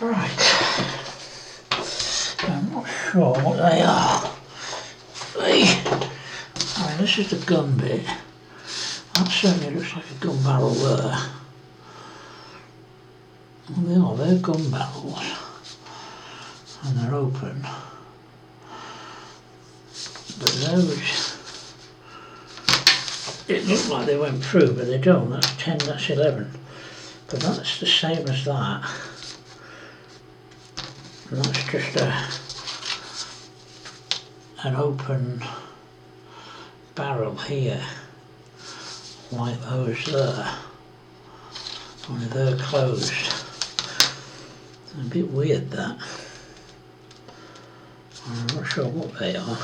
Right, I'm not sure what they are. I mean, this is the gun bit. That certainly looks like a gun barrel there. Well, they're gun barrels. And they're open. But those, it looked like they went through, but they don't. That's 10, that's 11. But that's the same as that. And that's just an open barrel here, like those there. Only they're closed. It's a bit weird, that. I'm not sure what they are.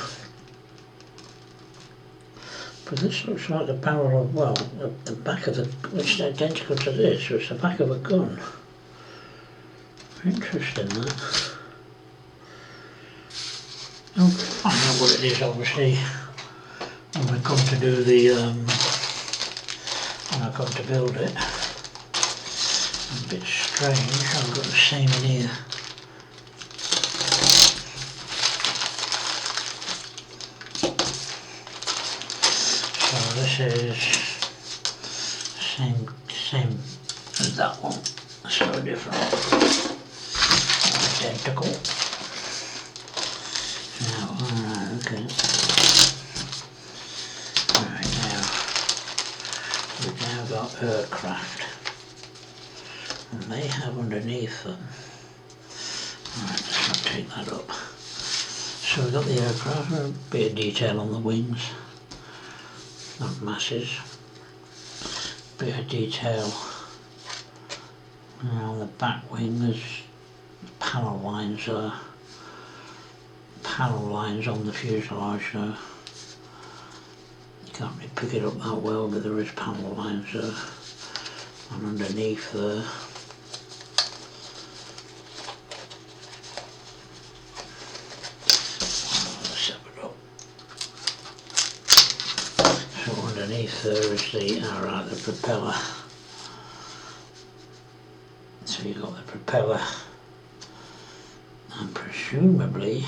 But this looks like the barrel of, well, the back of the, which is identical to this, so it's the back of a gun. Interesting, that. I'll find out what it is, obviously, when we come to do the, when I come to build it. It's a bit strange, I've got the same in here. So this is same as that one, so different, identical. Now, alright, okay. Right, now we've now got aircraft, and they have underneath them. Alright, let's not take that up. So we've got the aircraft, a bit of detail on the wings. Not masses, bit of detail on the back wing. There's panel lines on the fuselage, so you can't really pick it up that well, but there is panel lines and underneath there. So underneath there is the propeller. So you've got the propeller, and presumably,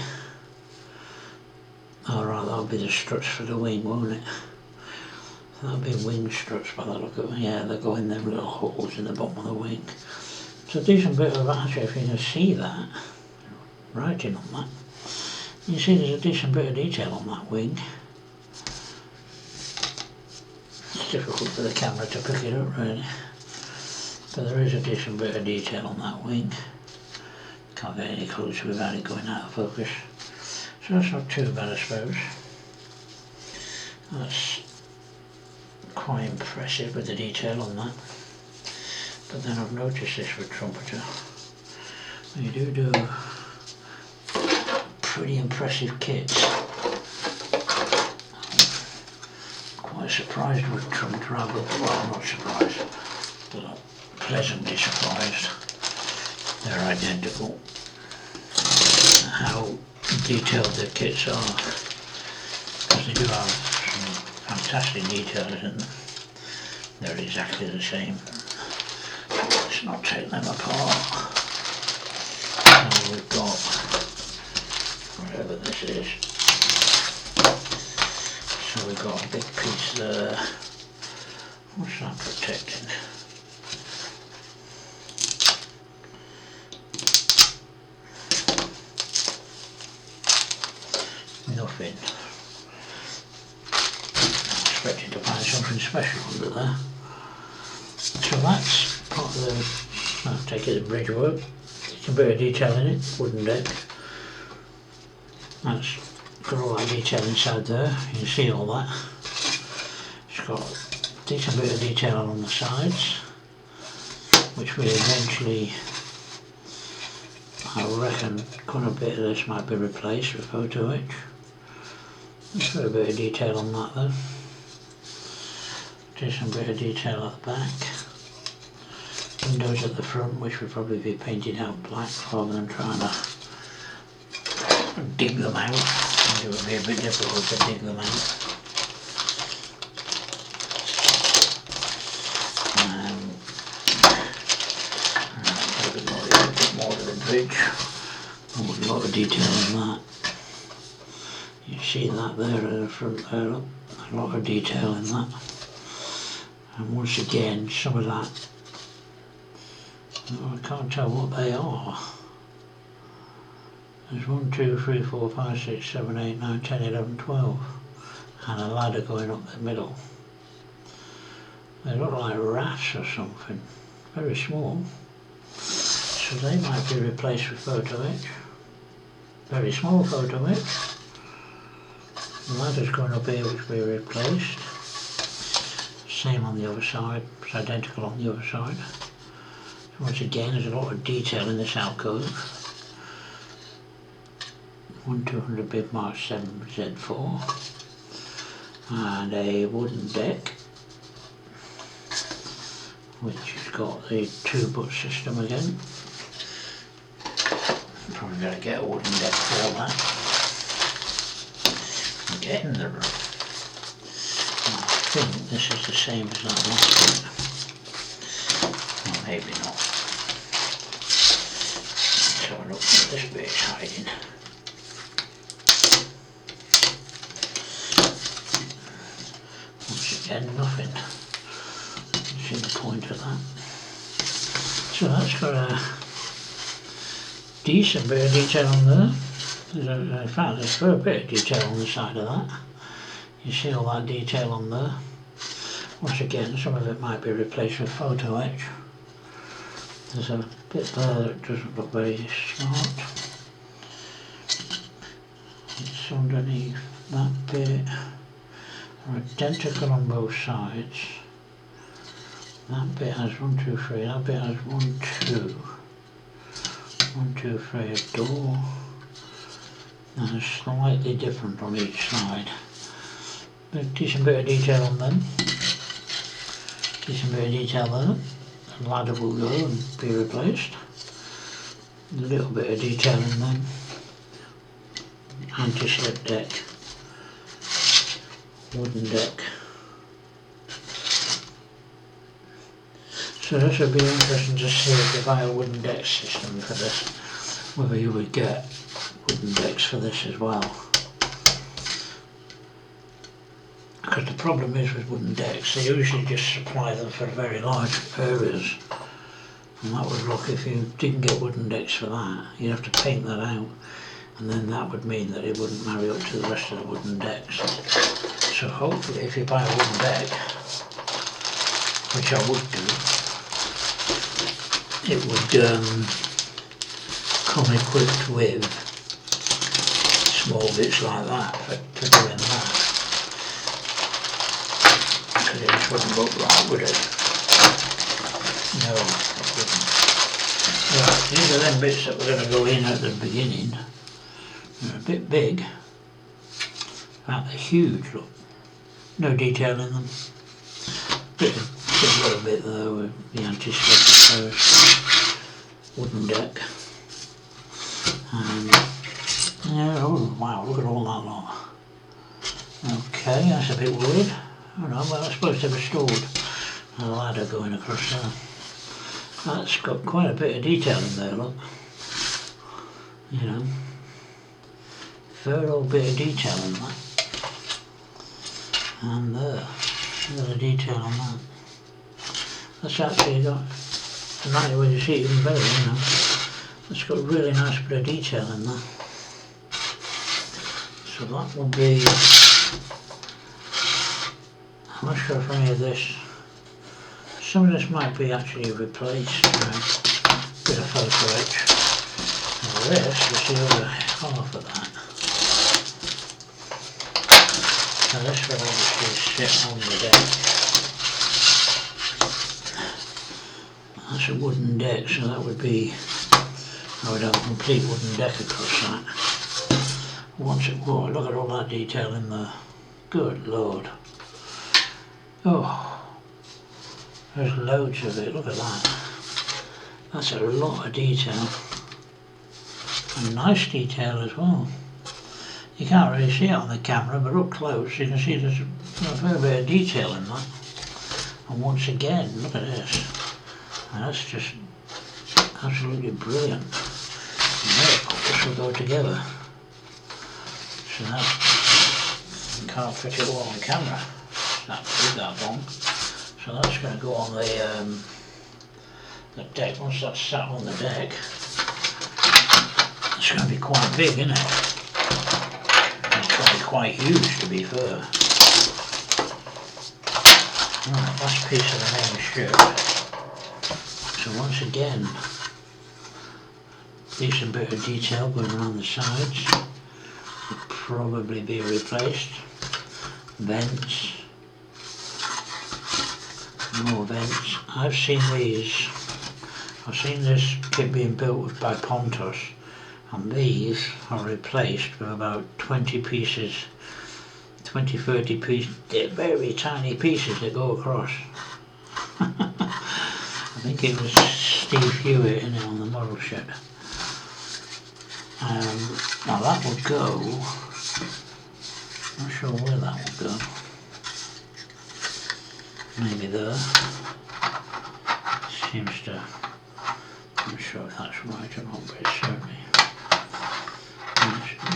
alright, that'll be the struts for the wing, won't it? So that'll be wing struts by the look of it. Yeah, they'll go in them little holes in the bottom of the wing. It's a decent bit of actually, if you can see that, writing on that. You see there's a decent bit of detail on that wing. It's difficult for the camera to pick it up really, but there is a decent bit of detail on that wing. Can't get any closer without it going out of focus. So that's not too bad, I suppose. That's quite impressive with the detail on that. But then I've noticed this with Trumpeter. You do pretty impressive kits. Quite surprised with Trumpeter. Well, I'm not surprised, but I'm pleasantly surprised. They're identical. How detailed the kits are, because they do have some fantastic details in them. They're exactly the same. Let's not take them apart. Now we've got whatever this is. So we've got a big piece there. What's that protecting? Nothing. I'm expecting to find something special under there. So that's part of the, I'll take it as bridge work. It's a bit of detail in it, wooden deck. That's got all that detail inside there, you can see all that. It's got a decent bit of detail on the sides, which will eventually, I reckon, quite a bit of this might be replaced with photo etch. There's got a bit of detail on that though. Decent bit of detail at the back. Windows at the front, which would probably be painted out black rather than trying to dig them out. It would be a bit difficult to dig them out. A bit more to the bridge. Oh, a lot of detail in that. You see that there in the front there, look. A lot of detail in that. And once again, some of that, oh, I can't tell what they are. There's 1, 2, 3, 4, 5, 6, 7, 8, 9, 10, 11, 12. And a ladder going up the middle. They look like rafts or something. Very small. So they might be replaced with photo etch. Very small photo etch. The ladder's going up here which we replaced. Same on the other side. It's identical on the other side. So once again, there's a lot of detail in this alcove. 1200 Bismarck 7Z4. And a wooden deck, which has got the 2-butt system again. Probably going to get a wooden deck for that. Getting the room. I think this is the same as that last one. Well, maybe not. So I look what this bit is hiding. Once again, nothing. See the point of that. So that's got a decent bit of detail on there. In fact, there's a fair bit of detail on the side of that. You see all that detail on there. Once again, some of it might be replaced with photo etch. There's a bit there that doesn't look very smart. It's underneath that bit. They're identical on both sides. That bit has 1, 2, 3. That bit has 1, 2. 1, 2, 3, a door. And it's slightly different on each side. A decent bit of detail on them. Decent bit of detail there. The ladder will go and be replaced. A little bit of detail in them. Anti-slip deck. Wooden deck. So this would be interesting to see if you buy a wooden deck system for this, whether you would get wooden decks for this as well. Because the problem is with wooden decks, they usually just supply them for very large areas. And that would look, if you didn't get wooden decks for that, you'd have to paint that out. And then that would mean that it wouldn't marry up to the rest of the wooden decks. So hopefully if you buy a wooden deck, which I would do, it would come equipped with small bits like that for doing that. Because it just wouldn't look right, would it? No, it wouldn't. Right, these are them bits that we're going to go in at the beginning. They're a bit big. In fact, they're huge, look. No detail in them. A little bit there with the anti-slip first. Wooden deck. Yeah, oh wow, look at all that lot. Okay, that's a bit weird. Oh no, well that's supposed to be stored. A ladder going across there. That's got quite a bit of detail in there, look. You know. Fair old bit of detail in that. And there. Look at the detail on that. That's actually got, and that when you see it even better, you know. It's got a really nice bit of detail in there. So that will be, I'm not sure if any of this, some of this might be actually replaced with a photo etch. And this is the other half of that. So this will obviously sit on the deck. That's a wooden deck, so that would be, I would have a complete wooden deck across that. Once it was, look at all that detail in there. Good Lord. Oh, there's loads of it, look at that. That's a lot of detail. And nice detail as well. You can't really see it on the camera, but up close you can see there's a fair bit of detail in that. And once again, look at this. And that's just absolutely brilliant. this will go together. So that can't fit it all on camera. That big, that long. So that's going to go on the deck. Once that's sat on the deck, it's going to be quite big, isn't it? It's going to be quite huge, to be fair. Right, last piece of the main strip. So once again, decent bit of detail going around the sides. Will probably be replaced. Vents. More vents. I've seen these. I've seen this kit being built by Pontos, and these are replaced with about 20 pieces, 20-30 pieces, they're very tiny pieces that go across. I think it was Steve Hewitt in it on the model shed. Now that will go, not sure where that will go, maybe there, seems to, I'm not sure if that's right or not, but it's certainly,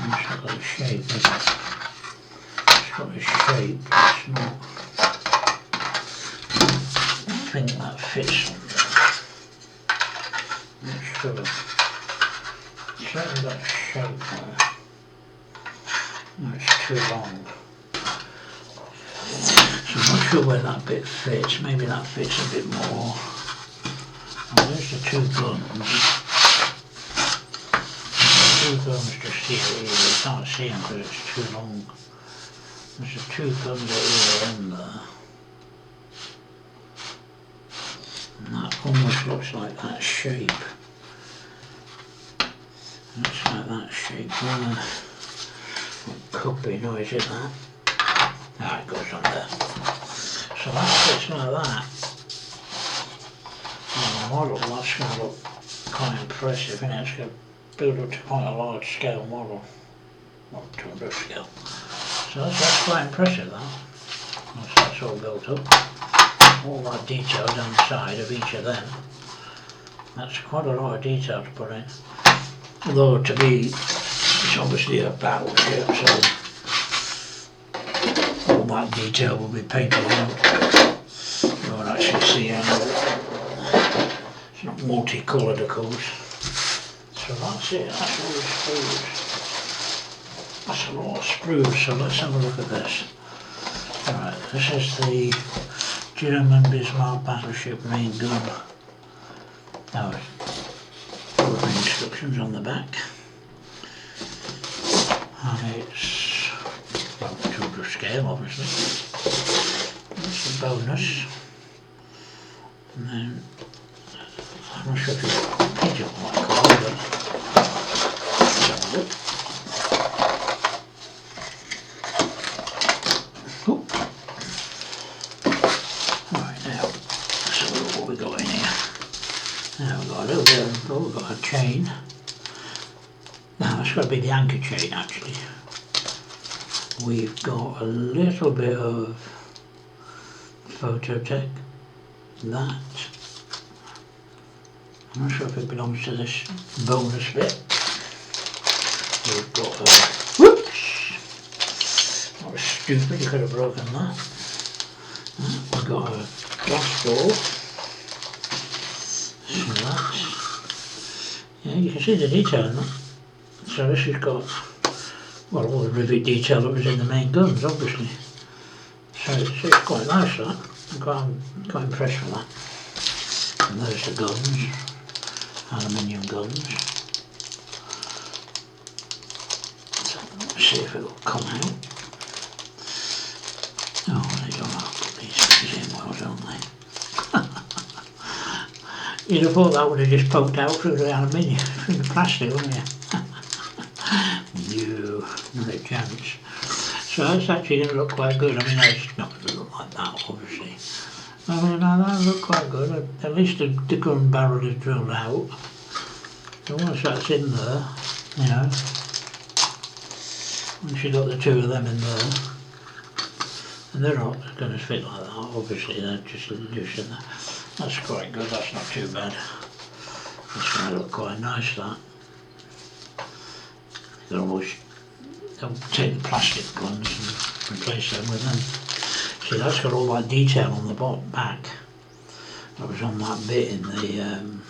it's got a shape, it's got a shape, it's not, I think that fits on there, not sure. Certainly got a shape there. No, it's too long. So I'm not sure where that bit fits. Maybe that fits a bit more. Oh, there's the two guns. The two guns just here. You can't see them because it's too long. There's the two guns at either end there. And that almost looks like that shape. Looks like that shape there. It could be, no, is it that? Ah, it goes on there. So that fits like that. On the model, that's going to look quite impressive, isn't it? It's going to build up to quite a large scale model. Not 200 scale. So that's quite impressive, that. Once that's all built up. All that detail down the side of each of them. That's quite a lot of detail to put in. Although to me, it's obviously a battleship, so all that detail will be painted out. You won't actually see any of it. It's not multicoloured, of course. So that's it, that's all the sprues. That's a lot of sprues, so let's have a look at this. Alright, this is the German Bismarck battleship main gun. Now, instructions on the back, and it's about 200 scale, obviously. That's the bonus, and then I'm not sure if you paint it quite cool, but let's have a look. Right, now let's have a look what we got in here. Now we've got a little bit of, oh, we've got a chain. Now that's got to be the anchor chain actually. We've got a little bit of Phototech. That, I'm not sure if it belongs to this bonus bit. We've got a, whoops! That was stupid, you could have broken that. We've got a glass door. So that's, yeah, you can see the detail in that. So this has got, well, all the rivet detail that was in the main guns, obviously. So it's quite nice, that. I'm quite impressed with that. And there's the guns, aluminium guns. So let's see if it will come out. Oh, they don't have to put these things in well, don't they? You'd have thought that would have just poked out through the aluminium, through the plastic, wouldn't you? No, not a chance. So that's actually going to look quite good. I mean, it's not going to look like that, obviously. I mean, that'll look quite good. At least the gun barrel is drilled out. So once that's in there, you know, once you've got the two of them in there, and they're not going to fit like that, obviously, they're just loose in there. That's quite good, that's not too bad. That's going to look quite nice, that. they'll take the plastic guns and replace them with them. See, that's got all that detail on the back that was on that bit in the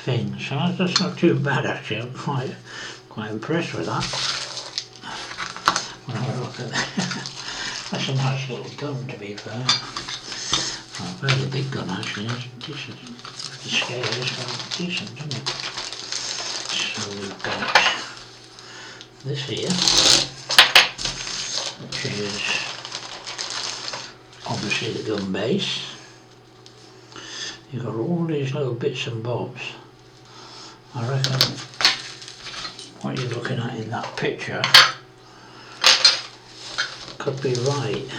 thing, so that's not too bad actually. I'm quite impressed with that. When I look at that, that's a nice little gun to be fair. Well, a very big gun actually. It's decent. The scale is quite decent, isn't it? So we've got this here, which is obviously the gun base. You've got all these little bits and bobs. I reckon what you're looking at in that picture could be right.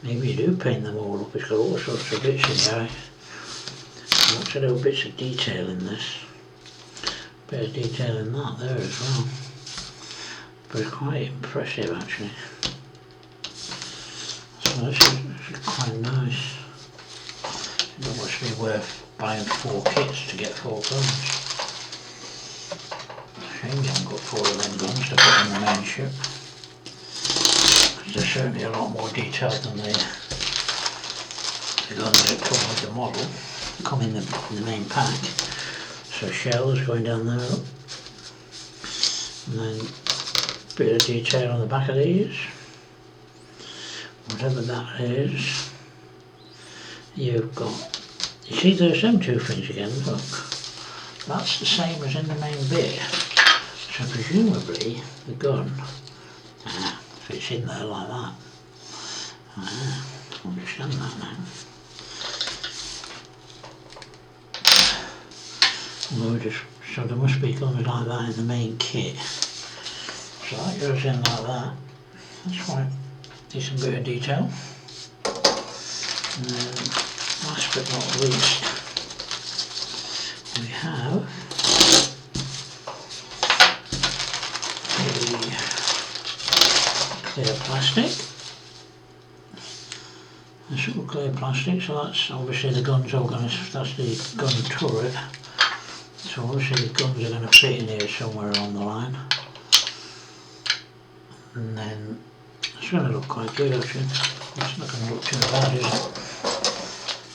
Maybe you do paint them all up. It's got all sorts of bits in there. Lots of little bits of detail in this. Bit of detail in that there as well. But it's quite impressive actually. So this is quite nice. It must be worth buying 4 kits to get 4 guns. Shame you haven't got 4 of them guns to put on the main ship. There's certainly a lot more detailed than the guns that come with the model, come in the main pack. So shells going down there, and then a bit of detail on the back of these. Whatever that is, you've got, you see there's them 2 things again, look. That's the same as in the main bit. So presumably the gun fits in there like that. I understand that now. So there must be guns like that in the main kit. So that goes in like that. That's quite a decent bit of detail. And then last but not least, we have clear plastic. This little clear plastic, so that's obviously the gun's all going to, that's the gun turret. So obviously the guns are going to fit in here somewhere along the line. And then it's going to look quite good actually. It's not going to look too bad, is it?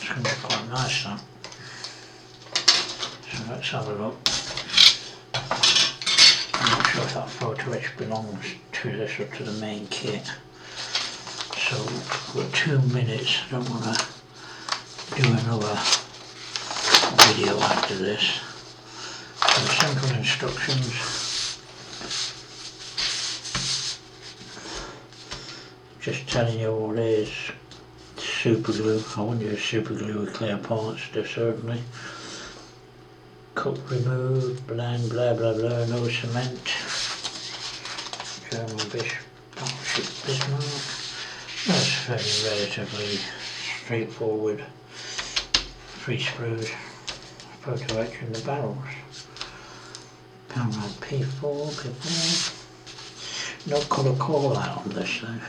It's going to be quite nice that. So let's have a look. I'm not sure if that photo etch belongs to this or to the main kit. So we've got 2 minutes. I don't want to do another video after this. So simple instructions. Just telling you what it is. Super glue. I wouldn't use super glue with clear parts, certainly. Cut, remove, blend, blah blah blah, no cement. German Battleship Bismarck. That's fairly relatively straightforward. 3 screws, photo etch in the barrels. Pound rod P4, P4. No colour call out on this though.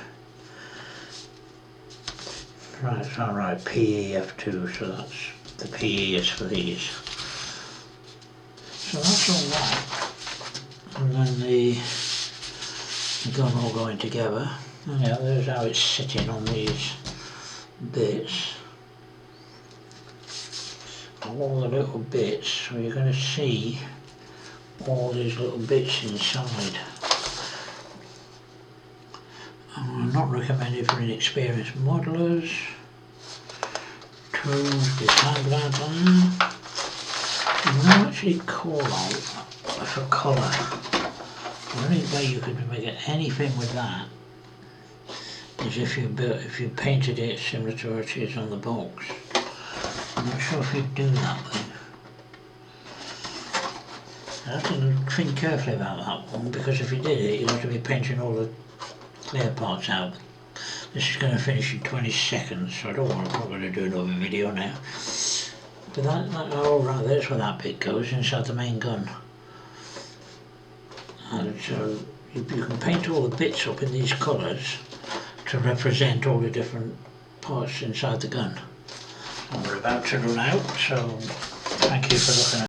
Right, it's alright, PEF2, so that's the PE is for these. So that's all that. And then the gun all going together. And yeah, there's how it's sitting on these bits. All the little bits, so you're going to see all these little bits inside. I'm not recommended for inexperienced modelers. Tools, design, blah blah. You don't actually call out for colour. The only way you could make anything with that is if you painted it similar to what it is on the box. I'm not sure if you'd do that though. I have to think carefully about that one, because if you did it, you'd have to be painting all the clear parts out. This is going to finish in 20 seconds, so I'm not going to do another video now. But that all right, there's where that bit goes, inside the main gun. And so you can paint all the bits up in these colours to represent all the different parts inside the gun. And we're about to run out, so thank you for looking at